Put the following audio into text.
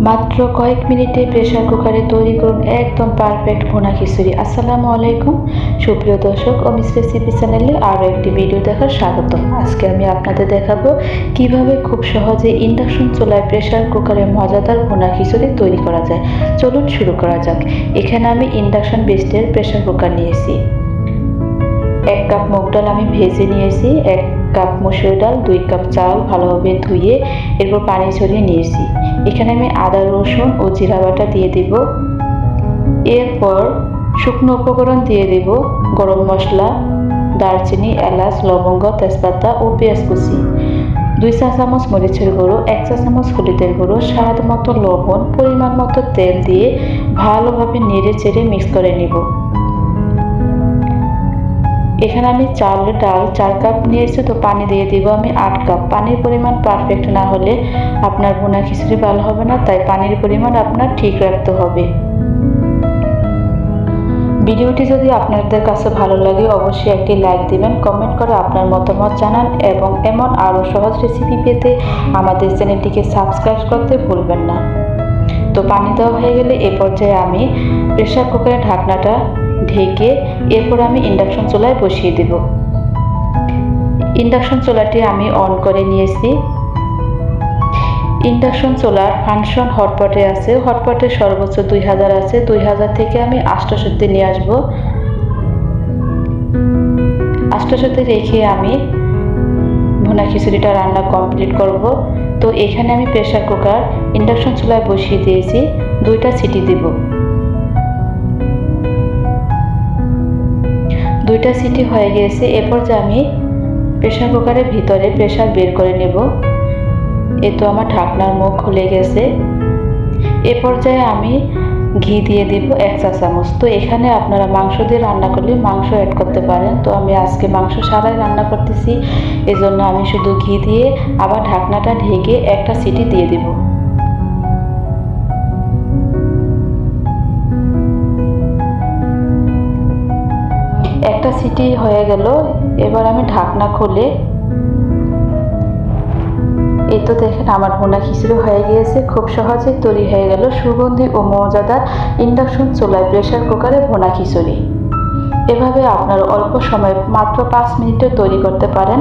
মাত্র কয়েক মিনিটে প্রেসার কুকারে তৈরি করুন একদম পারফেক্ট ভুনা খিচুড়ি। আসসালামু আলাইকুম সুপ্রিয় দর্শক, অমিস রেসিপি চ্যানেলে আরও একটি ভিডিও দেখার স্বাগতম। আজকে আমি আপনাদের দেখাবো কিভাবে খুব সহজে ইন্ডাকশন চুলায় প্রেসার কুকারে মজাদার ভুনা খিচুড়ি তৈরি করা যায়। চলুন শুরু করা যাক। এখানে আমি ইন্ডাকশন বেসডের প্রেসার কুকার নিয়েছি। 1 কাপ মুগ ডাল আমি ভেজে নিয়েছি, 1 কাপ মসুর ডাল, 2 কাপ চাল ভালোভাবে ধুয়ে এরপর পানি ঝরিয়ে নিয়েছি। এখানে আমি আদা, রসুন ও জিরা বাটা দিয়ে দিব। এরপর শুকনো উপকরণ দিয়ে দেব গরম মশলা, দারচিনি, এলাচ, লবঙ্গ, তেজপাতা ও পেঁয়াজ কুচি, 2 চা চামচ মরিচের গুঁড়ো, 1 চা চামচ হলুদের গুঁড়ো, স্বাদ মতো লবণ, পরিমাণ মতো তেল দিয়ে ভালোভাবে নেড়ে চেড়ে মিক্স করে নিব। এখানে আমি চালের ডাল 4 কাপ নিয়েছি, তো পানি দিয়ে দিব আমি 8 কাপ। পানির পরিমাণ পারফেক্ট না হলে আপনার ভুনা খিচুড়ি ভালো হবে না, তাই পানির পরিমাণ আপনার ঠিক রাখতে হবে। ভিডিওটি যদি আপনাদের কাছে ভালো লাগে অবশ্যই একটি লাইক দিবেন, কমেন্ট করে আপনার মতামত জানান এবং এমন আরও সহজ রেসিপি পেতে আমাদের চ্যানেলটিকে সাবস্ক্রাইব করতে ভুলবেন না। তো পানি দেওয়া হয়ে গেলে এ পর্যায়ে আমি প্রেসার কুকারের ঢাকনাটা ঢেকে এরপর আমি ইন্ডাকশন চুলায় বসিয়ে দেব। ইন্ডাকশন চুলাটি আমি অন করে নিয়েছি। ইন্ডাকশন চুলার ফাংশন হটপটে আছে, হটপটে সর্বোচ্চ 2000 আছে। 2000 থেকে আমি 800 নিয়ে আসব। 800 রেখে আমি ভুনা খিচুড়িটা রান্না কমপ্লিট করব। তো এখানে আমি প্রেসার কুকার ইন্ডাকশন চুলায় বসিয়ে দিয়েছি, 2টা সিটি দেব। 2টা সিটি হয়ে গিয়েছে। এরপর যে আমি প্রেসার কুকারের ভিতরে প্রেসার বের করে নেব। এ তো আমার ঢাকনার মুখ খুলে গেছে। এ পর্যায়ে আমি ঘি দিয়ে দিব 1 চা চামচ। তো এখানে আপনারা মাংস দিয়ে রান্না করলে মাংস অ্যাড করতে পারেন, তো আমি আজকে মাংস ছাড়াই রান্না করতেছি, এজন্য আমি শুধু ঘি দিয়ে আবার ঢাকনাটা ঢেকে একটা সিটি দিয়ে দিব। একটা সিটি হয়ে গেল। এবার আমি ঢাকনা খুলে এই তো দেখেন আমার ভুনা খিচুড়ি হয়ে গিয়েছে। খুব সহজে তৈরি হয়ে গেল সুগন্ধি ও মজাদার ইন্ডাকশন চুলায় প্রেসার কুকারে ভুনা খিচুড়ি। এভাবে আপনারা অল্প সময়ে মাত্র 5 মিনিটে তৈরি করতে পারেন।